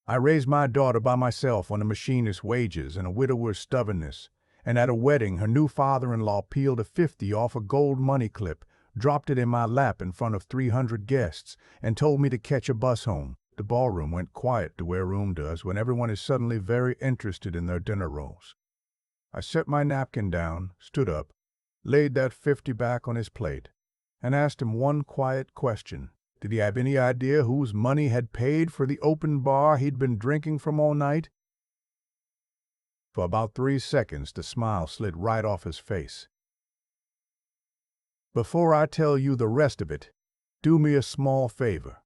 I raised my daughter by myself on a machinist's wages and a widower's stubbornness, and at a wedding her new father-in-law peeled a 50 off a gold money clip, dropped it in my lap in front of 300 guests, and told me to catch a bus home. The ballroom went quiet the way a room does when everyone is suddenly very interested in their dinner rolls. I set my napkin down, stood up, laid that 50 back on his plate, and asked him one quiet question. Did he have any idea whose money had paid for the open bar he'd been drinking from all night? For about 3 seconds, the smile slid right off his face. Before I tell you the rest of it, do me a small favor.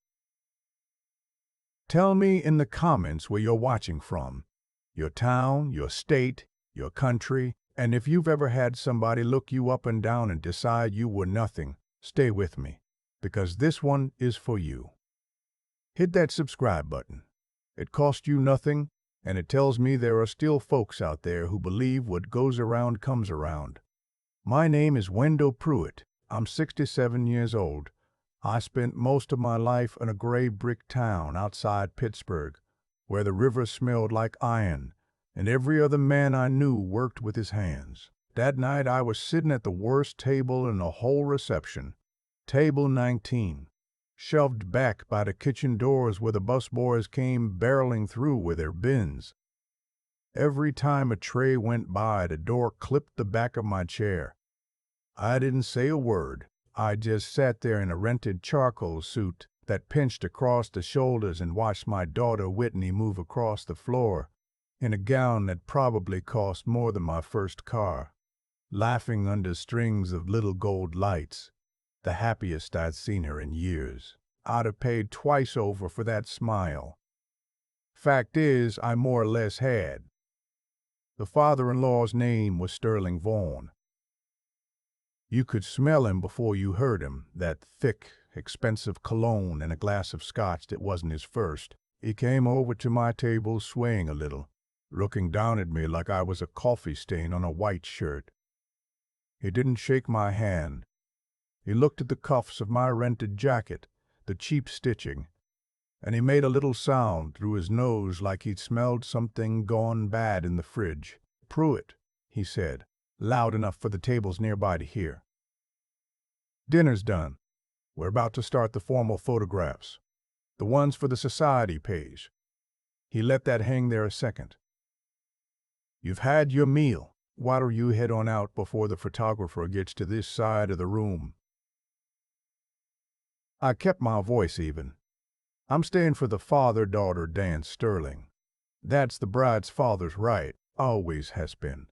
Tell me in the comments where you're watching from, your town, your state, your country, and if you've ever had somebody look you up and down and decide you were nothing. Stay with me, because this one is for you. Hit that subscribe button. It costs you nothing, and it tells me there are still folks out there who believe what goes around comes around. My name is Wendell Pruitt. I'm 67 years old. I spent most of my life in a gray brick town outside Pittsburgh, where the river smelled like iron, and every other man I knew worked with his hands. That night I was sitting at the worst table in the whole reception, table 19, shoved back by the kitchen doors where the busboys came barreling through with their bins. Every time a tray went by, the door clipped the back of my chair. I didn't say a word. I just sat there in a rented charcoal suit that pinched across the shoulders and watched my daughter Whitney move across the floor in a gown that probably cost more than my first car, laughing under strings of little gold lights, the happiest I'd seen her in years. I'd have paid twice over for that smile. Fact is, I more or less had. The father-in-law's name was Sterling Vaughan. You could smell him before you heard him, that thick, expensive cologne and a glass of scotch that wasn't his first. He came over to my table swaying a little, looking down at me like I was a coffee stain on a white shirt. He didn't shake my hand. He looked at the cuffs of my rented jacket, the cheap stitching, and he made a little sound through his nose like he'd smelled something gone bad in the fridge. "Pruitt," he said, loud enough for the tables nearby to hear. "Dinner's done. We're about to start the formal photographs, the ones for the society page." He let that hang there a second. "You've had your meal. Why don't you head on out before the photographer gets to this side of the room?" I kept my voice even. "I'm staying for the father-daughter dance, Sterling. That's the bride's father's right, always has been."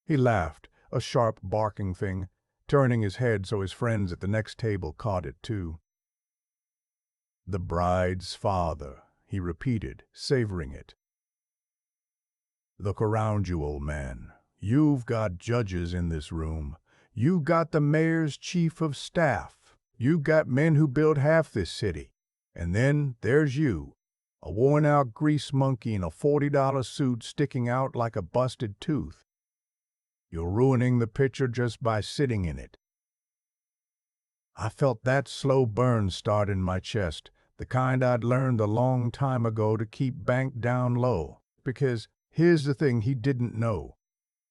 He laughed, a sharp barking thing, turning his head so his friends at the next table caught it too. "The bride's father," he repeated, savoring it. "Look around you, old man. You've got judges in this room. You've got the mayor's chief of staff. You've got men who built half this city. And then there's you, a worn-out grease monkey in a $40 suit sticking out like a busted tooth. You're ruining the picture just by sitting in it." I felt that slow burn start in my chest, the kind I'd learned a long time ago to keep banked down low. Because here's the thing he didn't know.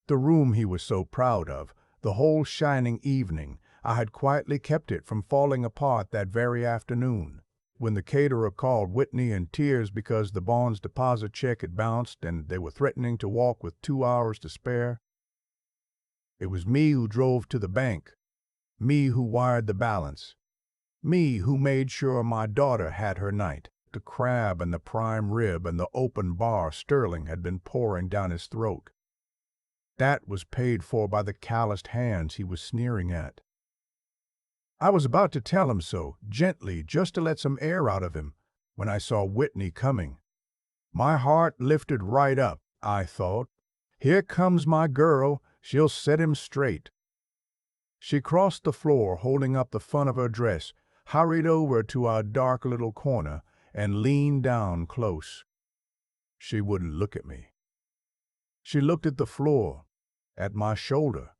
The room he was so proud of, the whole shining evening, I had quietly kept it from falling apart that very afternoon, when the caterer called Whitney in tears because the bond's deposit check had bounced and they were threatening to walk with 2 hours to spare. It was me who drove to the bank, me who wired the balance, me who made sure my daughter had her night. The crab and the prime rib and the open bar Sterling had been pouring down his throat. That was paid for by the calloused hands he was sneering at. I was about to tell him so, gently, just to let some air out of him, when I saw Whitney coming. My heart lifted right up. I thought, here comes my girl, she'll set him straight. She crossed the floor, holding up the front of her dress, hurried over to our dark little corner, and leaned down close. She wouldn't look at me. She looked at the floor, at my shoulder,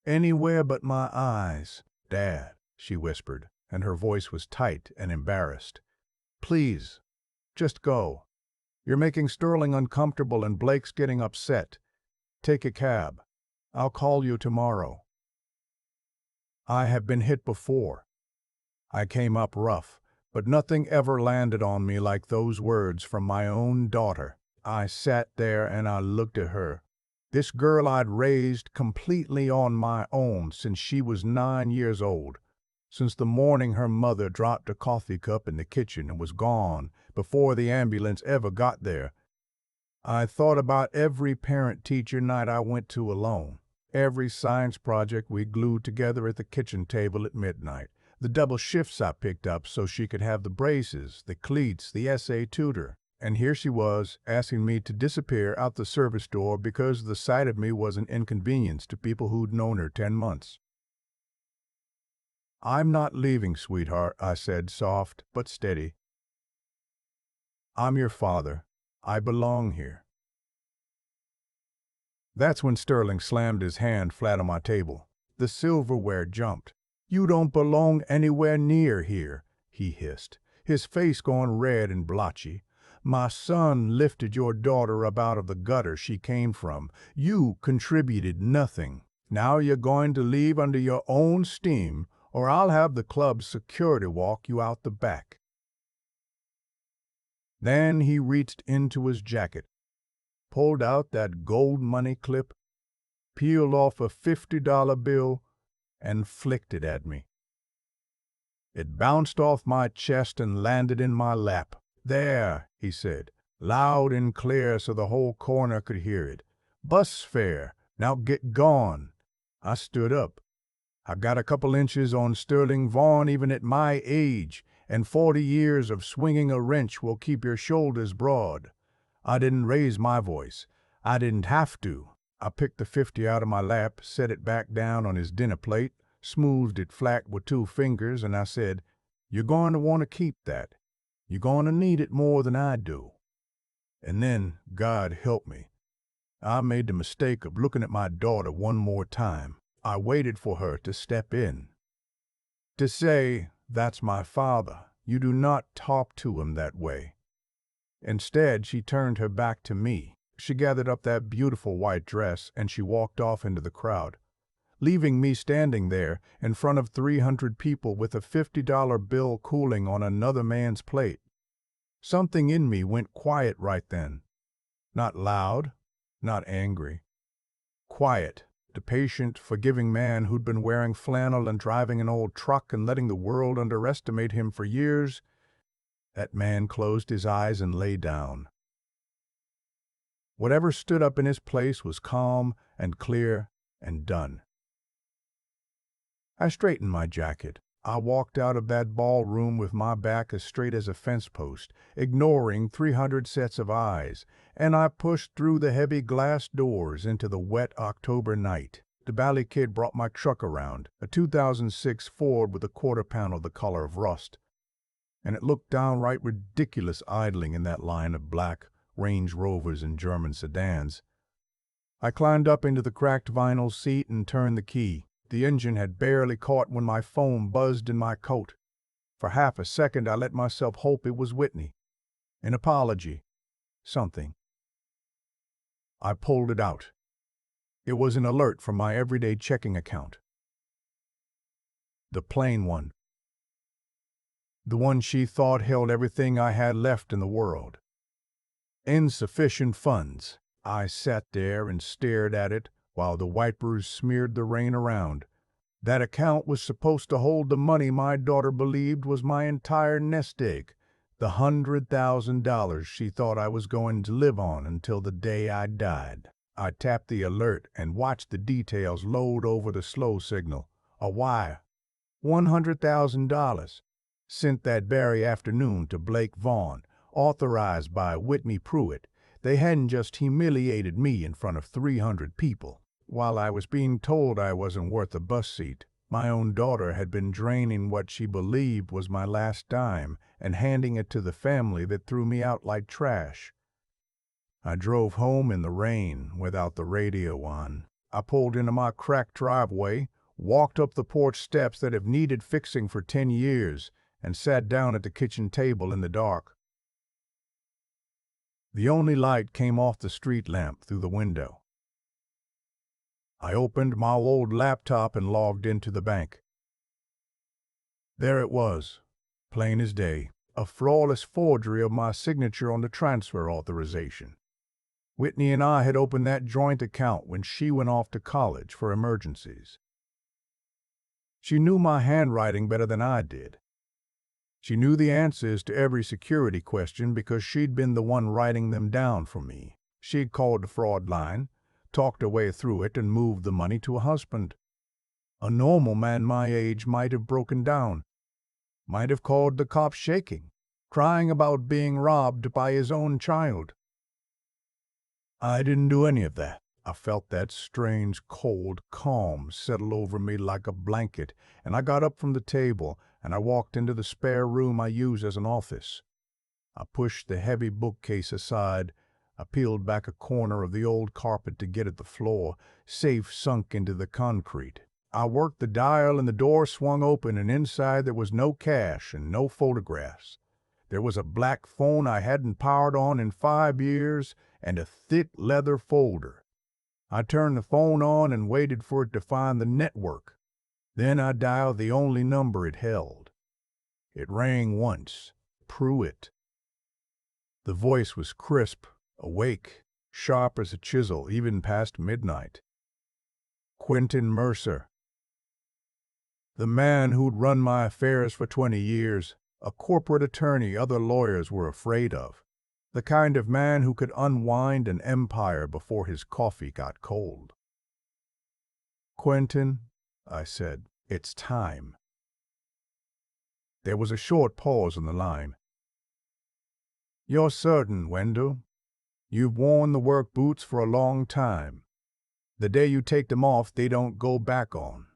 anywhere but my eyes. "Dad," she whispered, and her voice was tight and embarrassed. "Please, just go. You're making Sterling uncomfortable and Blake's getting upset. Take a cab. I'll call you tomorrow. I have been hit before. I came up rough, but nothing ever landed on me like those words from my own daughter. I sat there and I looked at her. This girl I'd raised completely on my own since she was 9 years old, since the morning her mother dropped a coffee cup in the kitchen and was gone before the ambulance ever got there. I thought about every parent-teacher night I went to alone, every science project we glued together at the kitchen table at midnight, the double shifts I picked up so she could have the braces, the cleats, the essay tutor. And here she was, asking me to disappear out the service door because the sight of me was an inconvenience to people who'd known her 10 months. "I'm not leaving, sweetheart," I said, soft but steady. "I'm your father. I belong here." That's when Sterling slammed his hand flat on my table. The silverware jumped. "You don't belong anywhere near here," he hissed, his face gone red and blotchy. "My son lifted your daughter up out of the gutter she came from. You contributed nothing. Now you're going to leave under your own steam, or I'll have the club's security walk you out the back." Then he reached into his jacket, pulled out that gold money clip, peeled off a $50 bill, and flicked it at me. It bounced off my chest and landed in my lap. "There," he said, loud and clear so the whole corner could hear it. "Bus fare. Now get gone." I stood up. I've got a couple inches on Sterling Vaughn even at my age, and 40 years of swinging a wrench will keep your shoulders broad. I didn't raise my voice. I didn't have to. I picked the 50 out of my lap, set it back down on his dinner plate, smoothed it flat with 2 fingers, and I said, "You're going to want to keep that. You're going to need it more than I do." And then, God help me, I made the mistake of looking at my daughter one more time. I waited for her to step in, to say, "That's my father. You do not talk to him that way." Instead, she turned her back to me. She gathered up that beautiful white dress and she walked off into the crowd, leaving me standing there in front of 300 people with a $50 bill cooling on another man's plate. Something in me went quiet right then. Not loud, not angry. Quiet, the patient, forgiving man who'd been wearing flannel and driving an old truck and letting the world underestimate him for years. That man closed his eyes and lay down. Whatever stood up in his place was calm and clear and done. I straightened my jacket. I walked out of that ballroom with my back as straight as a fence post, ignoring 300 sets of eyes, and I pushed through the heavy glass doors into the wet October night. The Bally Kid brought my truck around, a 2006 Ford with a quarter panel the color of rust, and it looked downright ridiculous idling in that line of black Range Rovers and German sedans. I climbed up into the cracked vinyl seat and turned the key. The engine had barely caught when my phone buzzed in my coat. For half a second, I let myself hope it was Whitney. An apology. Something. I pulled it out. It was an alert from my everyday checking account. The plain one. The one she thought held everything I had left in the world. Insufficient funds. I sat there and stared at it while the wipers smeared the rain around. That account was supposed to hold the money my daughter believed was my entire nest egg, the $100,000 she thought I was going to live on until the day I died. I tapped the alert and watched the details load over the slow signal. A wire. $100,000. Sent that very afternoon to Blake Vaughn, authorized by Whitney Pruitt. They hadn't just humiliated me in front of 300 people. While I was being told I wasn't worth a bus seat, my own daughter had been draining what she believed was my last dime and handing it to the family that threw me out like trash. I drove home in the rain without the radio on. I pulled into my cracked driveway, walked up the porch steps that have needed fixing for 10 years, and sat down at the kitchen table in the dark. The only light came off the street lamp through the window. I opened my old laptop and logged into the bank. There it was, plain as day, a flawless forgery of my signature on the transfer authorization. Whitney and I had opened that joint account when she went off to college for emergencies. She knew my handwriting better than I did. She knew the answers to every security question because she'd been the one writing them down for me. She'd called the fraud line, talked her way through it, and moved the money to a husband. A normal man my age might have broken down, might have called the cops shaking, crying about being robbed by his own child. I didn't do any of that. I felt that strange, cold calm settle over me like a blanket, and I got up from the table and I walked into the spare room I use as an office. I pushed the heavy bookcase aside. I peeled back a corner of the old carpet to get at the floor, safe sunk into the concrete. I worked the dial and the door swung open, and inside there was no cash and no photographs. There was a black phone I hadn't powered on in 5 years and a thick leather folder. I turned the phone on and waited for it to find the network. Then I dialed the only number it held. It rang once. Pruitt. The voice was crisp, awake, sharp as a chisel, even past midnight. Quentin Mercer. The man who'd run my affairs for 20 years, a corporate attorney other lawyers were afraid of. The kind of man who could unwind an empire before his coffee got cold. "Quentin," I said, "it's time." There was a short pause on the line. "You're certain, Wendell? You've worn the work boots for a long time. The day you take them off, they don't go back on."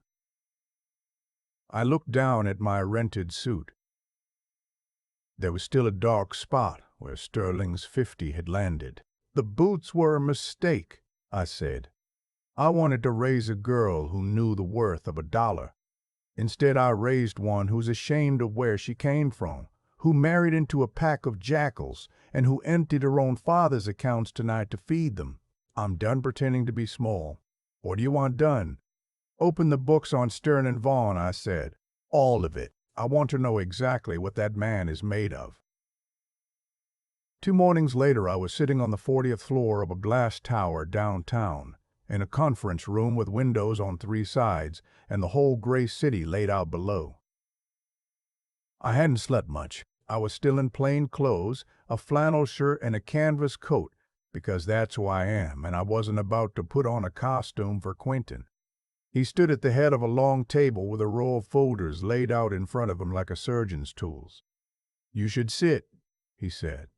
I looked down at my rented suit. There was still a dark spot where Sterling's 50 had landed. "The boots were a mistake," I said. "I wanted to raise a girl who knew the worth of $1. Instead, I raised one who's ashamed of where she came from, who married into a pack of jackals, and who emptied her own father's accounts tonight to feed them. I'm done pretending to be small. What do you want done?" "Open the books on Stern and Vaughn," I said. "All of it. I want to know exactly what that man is made of." 2 mornings later, I was sitting on the 40th floor of a glass tower downtown, in a conference room with windows on 3 sides and the whole gray city laid out below. I hadn't slept much. I was still in plain clothes, a flannel shirt and a canvas coat, because that's who I am, and I wasn't about to put on a costume for Quentin. He stood at the head of a long table with a row of folders laid out in front of him like a surgeon's tools. "You should sit," he said.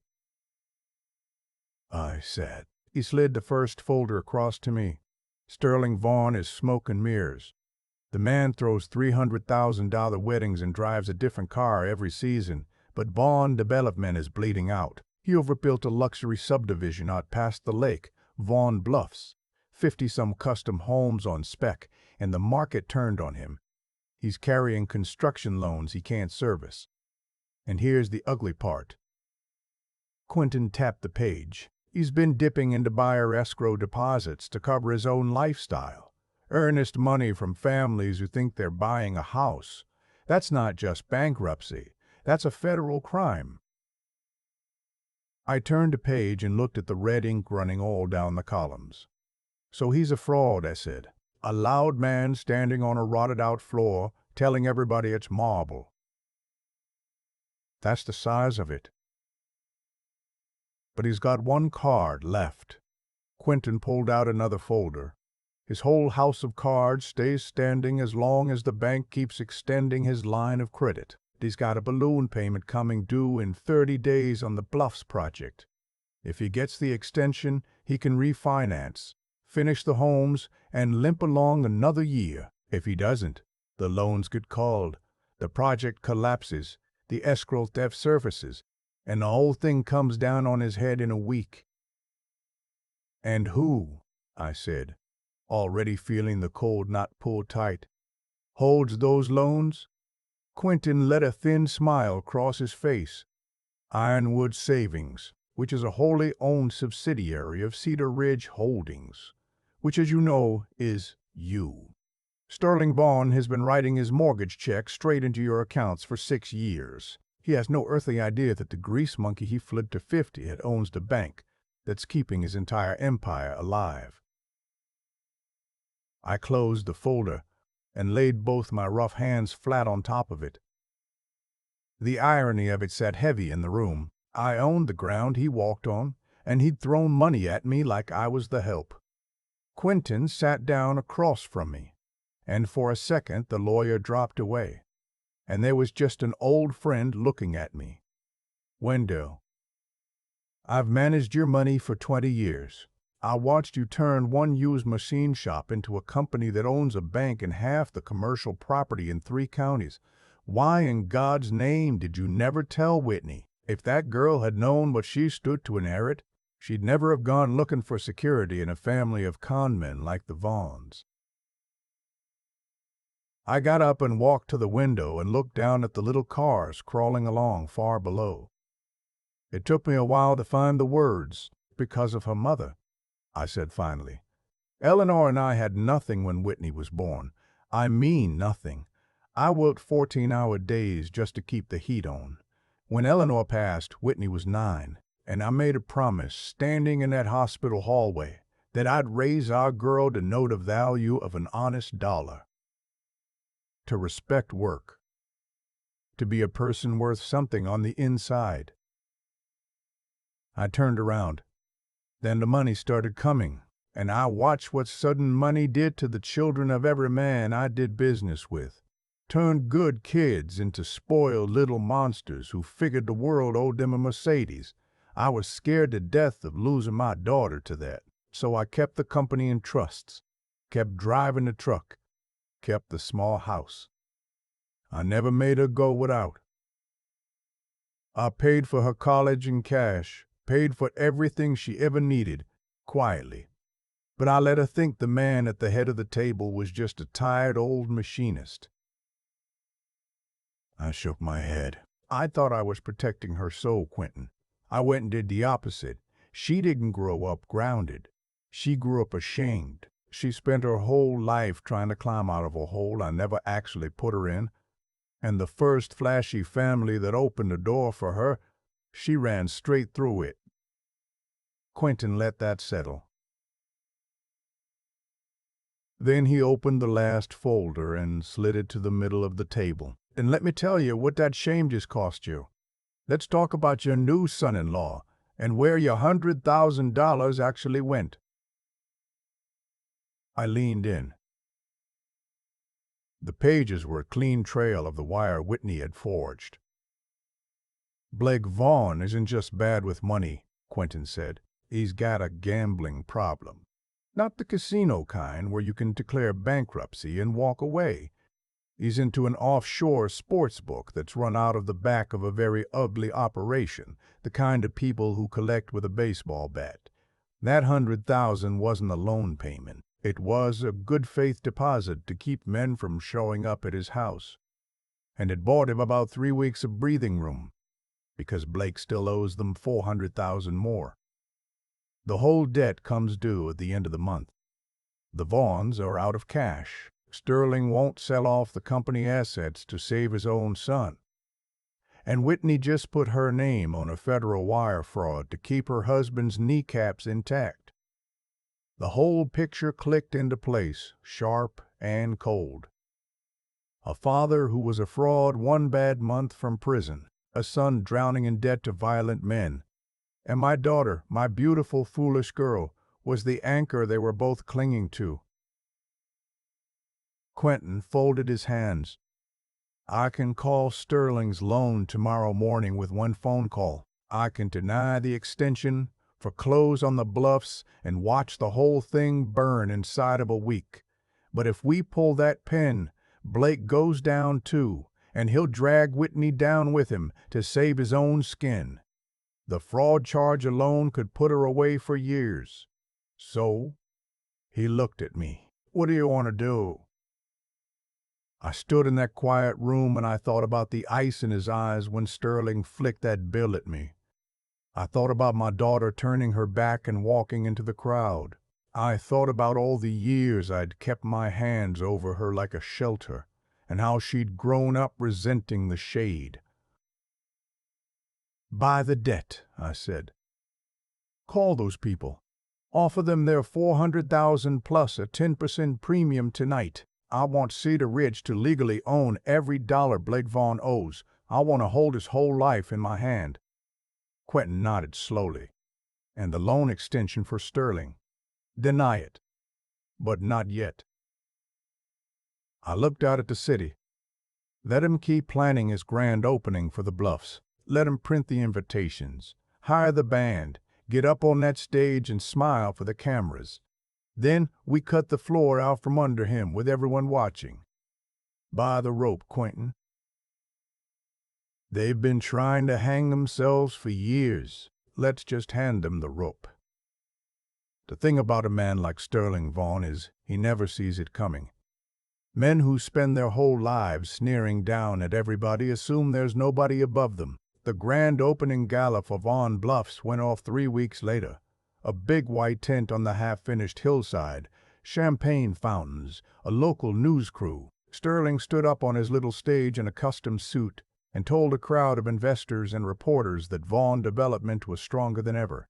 I sat. He slid the first folder across to me. "Sterling Vaughn is smoke and mirrors. The man throws $300,000 weddings and drives a different car every season, but Vaughn Development is bleeding out. He overbuilt a luxury subdivision out past the lake, Vaughn Bluffs, 50-some custom homes on spec, and the market turned on him. He's carrying construction loans he can't service. And here's the ugly part." Quentin tapped the page. "He's been dipping into buyer escrow deposits to cover his own lifestyle. Earnest money from families who think they're buying a house. That's not just bankruptcy. That's a federal crime." I turned a page and looked at the red ink running all down the columns. "So he's a fraud," I said. "A loud man standing on a rotted-out floor, telling everybody it's marble. That's the size of it. But he's got one card left." Quentin pulled out another folder. "His whole house of cards stays standing as long as the bank keeps extending his line of credit. He's got a balloon payment coming due in 30 days on the Bluffs project. If he gets the extension, he can refinance, finish the homes, and limp along another year. If he doesn't, the loans get called, the project collapses, the escrow theft surfaces, and the whole thing comes down on his head in a week." "And who," I said, already feeling the cold knot pull tight, "holds those loans?" Quentin let a thin smile cross his face. "Ironwood Savings, which is a wholly owned subsidiary of Cedar Ridge Holdings, which, as you know, is you. Sterling Vaughn has been writing his mortgage check straight into your accounts for 6 years. He has no earthly idea that the grease monkey he fled to 50 had owns the bank that's keeping his entire empire alive. I closed the folder and laid both my rough hands flat on top of it. The irony of it sat heavy in the room. I owned the ground he walked on, and he'd thrown money at me like I was the help. Quentin sat down across from me, and for a second the lawyer dropped away, and there was just an old friend looking at me. "Wendell, I've managed your money for 20 years. I watched you turn one used machine shop into a company that owns a bank and half the commercial property in 3 counties. Why in God's name did you never tell Whitney? If that girl had known what she stood to inherit, she'd never have gone looking for security in a family of conmen like the Vaughns." I got up and walked to the window and looked down at the little cars crawling along far below. "It took me a while to find the words, because of her mother," I said finally. "Eleanor and I had nothing when Whitney was born. I mean nothing. I worked 14-hour days just to keep the heat on. When Eleanor passed, Whitney was 9, and I made a promise, standing in that hospital hallway, that I'd raise our girl to know the value of an honest dollar, to respect work, to be a person worth something on the inside." I turned around. Then the money started coming, and I watched what sudden money did to the children of every man I did business with. Turned good kids into spoiled little monsters who figured the world owed them a Mercedes. I was scared to death of losing my daughter to that, so I kept the company in trusts, kept driving the truck, kept the small house. I never made her go without. I paid for her college in cash, paid for everything she ever needed, quietly. But I let her think the man at the head of the table was just a tired old machinist. I shook my head. I thought I was protecting her soul, Quentin. I went and did the opposite. She didn't grow up grounded. She grew up ashamed. She spent her whole life trying to climb out of a hole I never actually put her in. And the first flashy family that opened the door for her, she ran straight through it. Quentin let that settle. Then he opened the last folder and slid it to the middle of the table. "And let me tell you what that shame just cost you. Let's talk about your new son-in-law and where your $100,000 actually went." I leaned in. The pages were a clean trail of the wire Whitney had forged. "Blake Vaughn isn't just bad with money," Quentin said. "He's got a gambling problem. Not the casino kind where you can declare bankruptcy and walk away. He's into an offshore sports book that's run out of the back of a very ugly operation, the kind of people who collect with a baseball bat. That $100,000 wasn't a loan payment. It was a good faith deposit to keep men from showing up at his house. And it bought him about 3 weeks of breathing room, because Blake still owes them $400,000 more. The whole debt comes due at the end of the month. The Vaughns are out of cash. Sterling won't sell off the company assets to save his own son. And Whitney just put her name on a federal wire fraud to keep her husband's kneecaps intact. The whole picture clicked into place, sharp and cold. A father who was a fraud 1 bad month from prison, a son drowning in debt to violent men, and my daughter, my beautiful, foolish girl, was the anchor they were both clinging to. Quentin folded his hands. "I can call Sterling's loan tomorrow morning with 1 phone call. I can deny the extension, foreclose on the bluffs, and watch the whole thing burn inside of a week. But if we pull that pin, Blake goes down too, and he'll drag Whitney down with him to save his own skin. The fraud charge alone could put her away for years. So," he looked at me, "what do you want to do?" I stood in that quiet room and I thought about the ice in his eyes when Sterling flicked that bill at me. I thought about my daughter turning her back and walking into the crowd. I thought about all the years I'd kept my hands over her like a shelter, and how she'd grown up resenting the shade. "Buy the debt," I said. "Call those people. Offer them their 400,000 plus a 10% premium tonight. I want Cedar Ridge to legally own every dollar Blake Vaughn owes. I want to hold his whole life in my hand." Quentin nodded slowly. "And the loan extension for Sterling. Deny it. But not yet." I looked out at the city. Let him keep planning his grand opening for the Bluffs. Let him print the invitations. Hire the band. Get up on that stage and smile for the cameras. Then we cut the floor out from under him with everyone watching. Buy the rope, Quentin. They've been trying to hang themselves for years. Let's just hand them the rope. The thing about a man like Sterling Vaughn is he never sees it coming. Men who spend their whole lives sneering down at everybody assume there's nobody above them. The grand opening gala for Vaughn Bluffs went off 3 weeks later. A big white tent on the half-finished hillside, champagne fountains, a local news crew. Sterling stood up on his little stage in a custom suit and told a crowd of investors and reporters that Vaughn development was stronger than ever.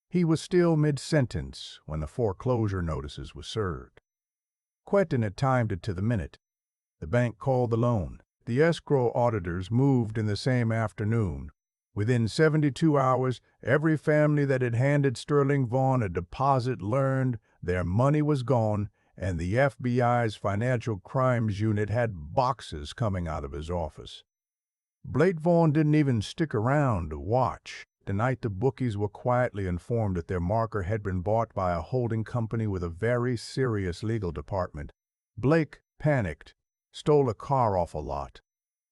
He was still mid-sentence when the foreclosure notices were served. Quentin had timed it to the minute. The bank called the loan. The escrow auditors moved in the same afternoon. Within 72 hours, every family that had handed Sterling Vaughn a deposit learned their money was gone, and the FBI's Financial Crimes Unit had boxes coming out of his office. Blake Vaughn didn't even stick around to watch. The night the bookies were quietly informed that their marker had been bought by a holding company with a very serious legal department, Blake panicked, stole a car off a lot.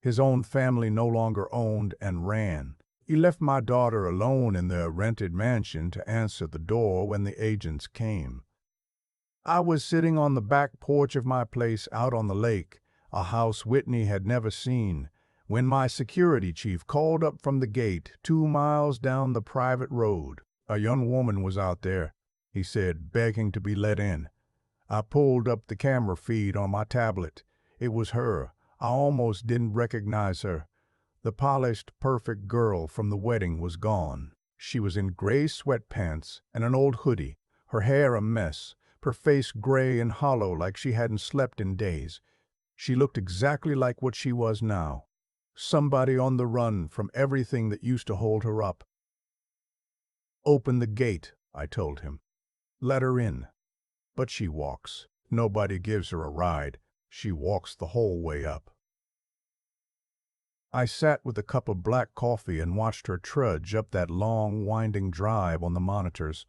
His own family no longer owned and ran. He left my daughter alone in their rented mansion to answer the door when the agents came. I was sitting on the back porch of my place out on the lake, a house Whitney had never seen, when my security chief called up from the gate 2 miles down the private road. "A young woman was out there," he said, begging to be let in. I pulled up the camera feed on my tablet. It was her. I almost didn't recognize her. The polished, perfect girl from the wedding was gone. She was in gray sweatpants and an old hoodie, her hair a mess, her face gray and hollow like she hadn't slept in days. She looked exactly like what she was now. Somebody on the run from everything that used to hold her up. "Open the gate," I told him. "Let her in." But she walks. Nobody gives her a ride. She walks the whole way up. I sat with a cup of black coffee and watched her trudge up that long, winding drive on the monitors.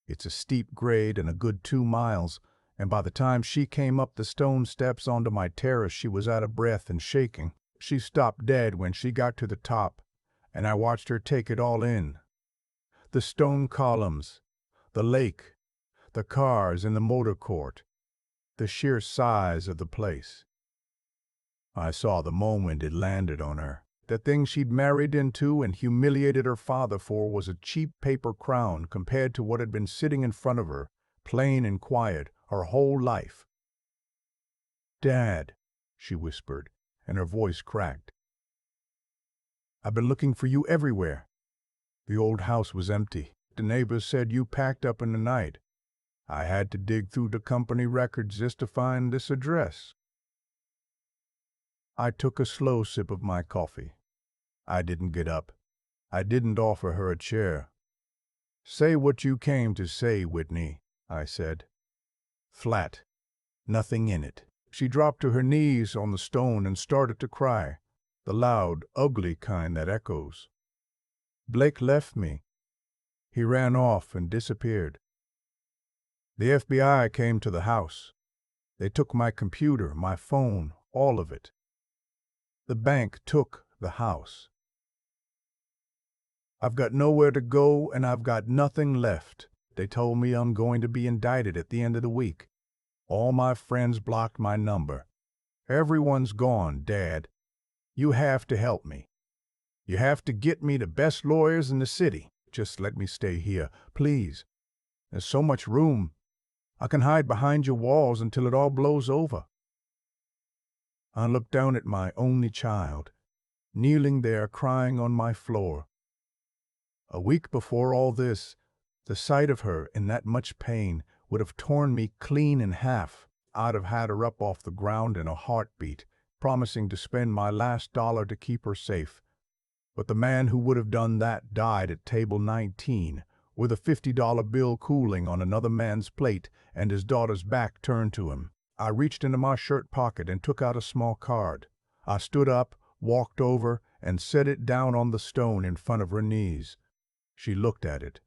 It's a steep grade and a good 2 miles, and by the time she came up the stone steps onto my terrace, she was out of breath and shaking. She stopped dead when she got to the top, and I watched her take it all in. The stone columns, the lake, the cars in the motor court, the sheer size of the place. I saw the moment it landed on her. The thing she'd married into and humiliated her father for was a cheap paper crown compared to what had been sitting in front of her, plain and quiet, her whole life. "Dad," she whispered, and her voice cracked. "I've been looking for you everywhere. The old house was empty. The neighbors said you packed up in the night. I had to dig through the company records just to find this address." I took a slow sip of my coffee. I didn't get up. I didn't offer her a chair. "Say what you came to say, Whitney," I said. Flat. Nothing in it. She dropped to her knees on the stone and started to cry, the loud, ugly kind that echoes. "Blake left me. He ran off and disappeared. The FBI came to the house. They took my computer, my phone, all of it. The bank took the house. I've got nowhere to go and I've got nothing left. They told me I'm going to be indicted at the end of the week. All my friends blocked my number. Everyone's gone, Dad. You have to help me." You have to get me the best lawyers in the city. Just let me stay here, please. There's so much room. I can hide behind your walls until it all blows over." I looked down at my only child, kneeling there crying on my floor. A week before all this, the sight of her in that much pain would have torn me clean in half. I'd have had her up off the ground in a heartbeat, promising to spend my last dollar to keep her safe. But the man who would have done that died at table 19, with a $50 bill cooling on another man's plate and his daughter's back turned to him. I reached into my shirt pocket and took out a small card. I stood up, walked over, and set it down on the stone in front of her knees. She looked at it.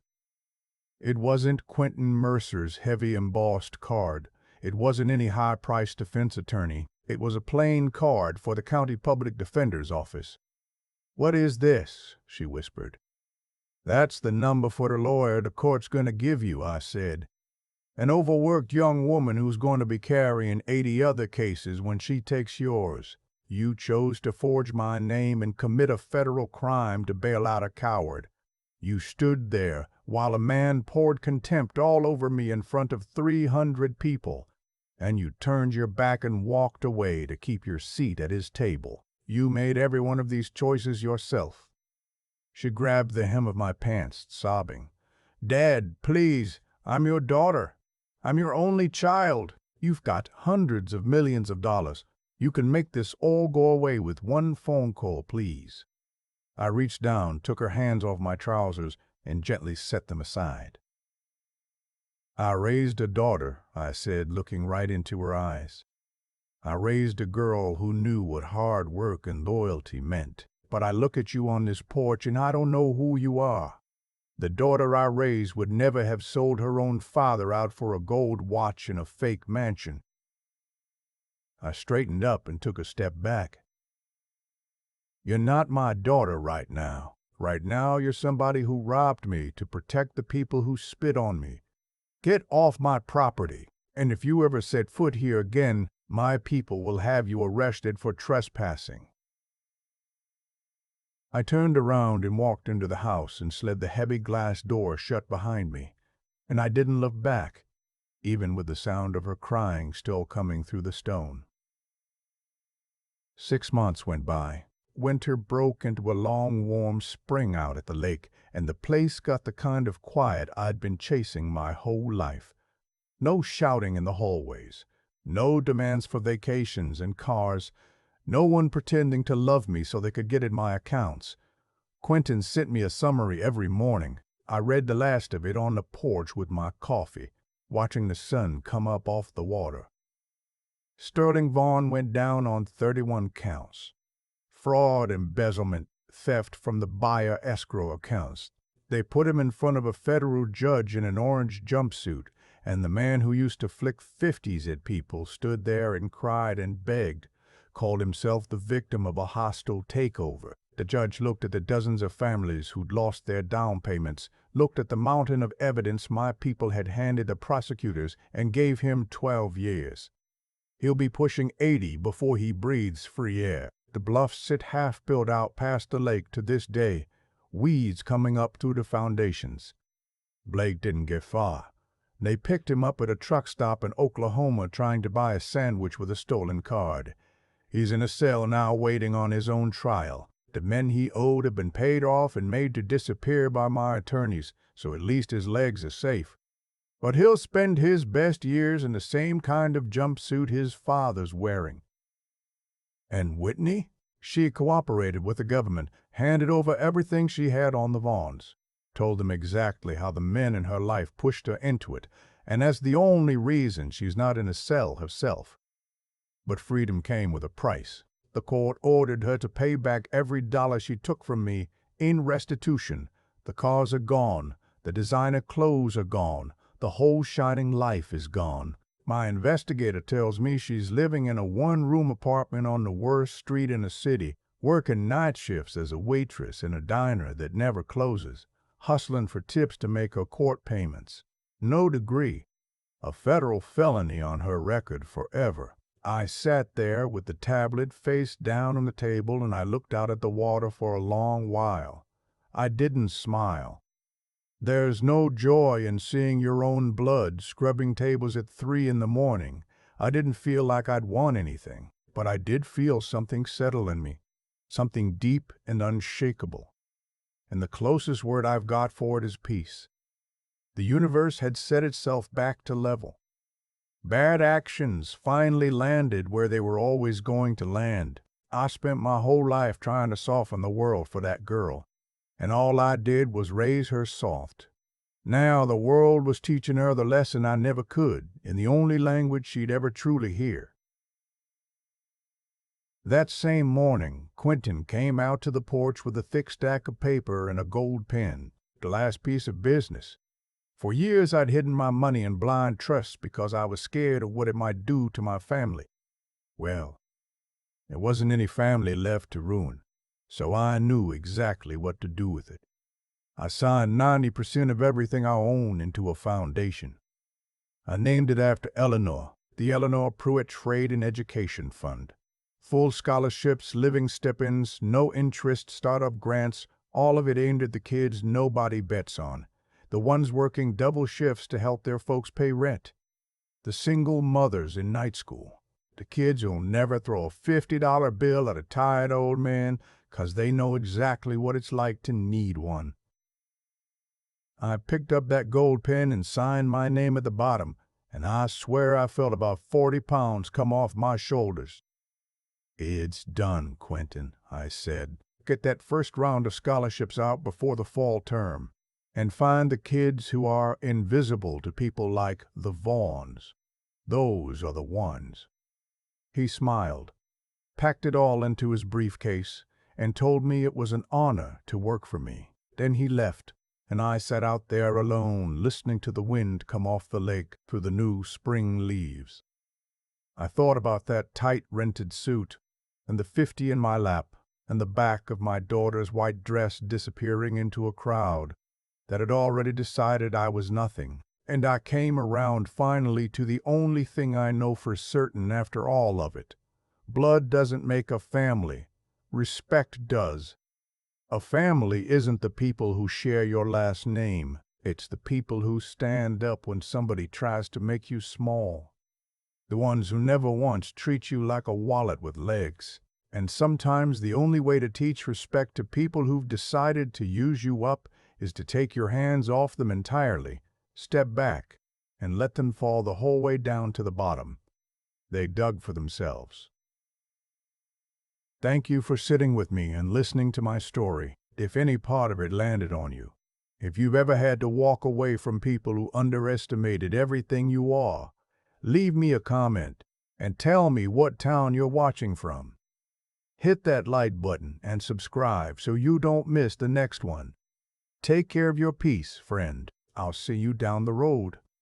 It wasn't Quentin Mercer's heavy embossed card. It wasn't any high-priced defense attorney. It was a plain card for the county public defender's office. "What is this?" she whispered. "That's the number for the lawyer the court's going to give you," I said. "An overworked young woman who's going to be carrying 80 other cases when she takes yours. You chose to forge my name and commit a federal crime to bail out a coward. You stood there while a man poured contempt all over me in front of 300 people, and you turned your back and walked away to keep your seat at his table. You made every one of these choices yourself." She grabbed the hem of my pants, sobbing. "Dad, please, I'm your daughter. I'm your only child. You've got hundreds of millions of dollars. You can make this all go away with one phone call, please." I reached down, took her hands off my trousers, and gently set them aside. "I raised a daughter," I said, looking right into her eyes. "I raised a girl who knew what hard work and loyalty meant. But I look at you on this porch and I don't know who you are. The daughter I raised would never have sold her own father out for a gold watch and a fake mansion." I straightened up and took a step back. "You're not my daughter right now. Right now, you're somebody who robbed me to protect the people who spit on me. Get off my property, and if you ever set foot here again, my people will have you arrested for trespassing." I turned around and walked into the house and slid the heavy glass door shut behind me, and I didn't look back, even with the sound of her crying still coming through the stone. 6 months went by. Winter broke into a long, warm spring out at the lake, and the place got the kind of quiet I'd been chasing my whole life. No shouting in the hallways, no demands for vacations and cars, no one pretending to love me so they could get at my accounts. Quentin sent me a summary every morning. I read the last of it on the porch with my coffee, watching the sun come up off the water. Sterling Vaughn went down on 31 counts. Fraud, embezzlement, theft from the buyer escrow accounts. They put him in front of a federal judge in an orange jumpsuit, and the man who used to flick 50s at people stood there and cried and begged, called himself the victim of a hostile takeover. The judge looked at the dozens of families who'd lost their down payments, looked at the mountain of evidence my people had handed the prosecutors, and gave him 12 years. He'll be pushing 80 before he breathes free air. The bluffs sit half built out past the lake to this day, weeds coming up through the foundations. Blake didn't get far. They picked him up at a truck stop in Oklahoma trying to buy a sandwich with a stolen card. He's in a cell now waiting on his own trial. The men he owed have been paid off and made to disappear by my attorneys, so at least his legs are safe. But he'll spend his best years in the same kind of jumpsuit his father's wearing. And Whitney? She cooperated with the government, handed over everything she had on the Vaughns, told them exactly how the men in her life pushed her into it, and as the only reason she's not in a cell herself. But freedom came with a price. The court ordered her to pay back every dollar she took from me in restitution. The cars are gone. The designer clothes are gone. The whole shining life is gone. My investigator tells me she's living in a one-room apartment on the worst street in the city, working night shifts as a waitress in a diner that never closes, hustling for tips to make her court payments. No degree. A federal felony on her record forever. I sat there with the tablet face down on the table and I looked out at the water for a long while. I didn't smile. There's no joy in seeing your own blood scrubbing tables at 3 in the morning. I didn't feel like I'd won anything, but I did feel something settle in me, something deep and unshakable. And the closest word I've got for it is peace. The universe had set itself back to level. Bad actions finally landed where they were always going to land. I spent my whole life trying to soften the world for that girl, and all I did was raise her soft. Now the world was teaching her the lesson I never could, in the only language she'd ever truly hear. That same morning, Quentin came out to the porch with a thick stack of paper and a gold pen, the last piece of business. For years I'd hidden my money in blind trust because I was scared of what it might do to my family. Well, there wasn't any family left to ruin, so I knew exactly what to do with it. I signed 90% of everything I own into a foundation. I named it after Eleanor, the Eleanor Pruitt Trade and Education Fund. Full scholarships, living stipends, no interest, startup grants, all of it aimed at the kids nobody bets on. The ones working double shifts to help their folks pay rent. The single mothers in night school. The kids who'll never throw a $50 bill at a tired old man 'cause they know exactly what it's like to need one. I picked up that gold pen and signed my name at the bottom, and I swear I felt about 40 pounds come off my shoulders. "It's done, Quentin," I said. "Get that first round of scholarships out before the fall term. And find the kids who are invisible to people like the Vaughns. Those are the ones." He smiled, packed it all into his briefcase, and told me it was an honor to work for me. Then he left, and I sat out there alone, listening to the wind come off the lake through the new spring leaves. I thought about that tight rented suit, and the 50 in my lap, and the back of my daughter's white dress disappearing into a crowd that had already decided I was nothing. And I came around finally to the only thing I know for certain after all of it. Blood doesn't make a family. Respect does. A family isn't the people who share your last name. It's the people who stand up when somebody tries to make you small. The ones who never once treat you like a wallet with legs. And sometimes the only way to teach respect to people who've decided to use you up is to take your hands off them entirely, step back, and let them fall the whole way down to the bottom. They dug for themselves. Thank you for sitting with me and listening to my story, if any part of it landed on you. If you've ever had to walk away from people who underestimated everything you are, leave me a comment and tell me what town you're watching from. Hit that like button and subscribe so you don't miss the next one. Take care of your peace, friend. I'll see you down the road.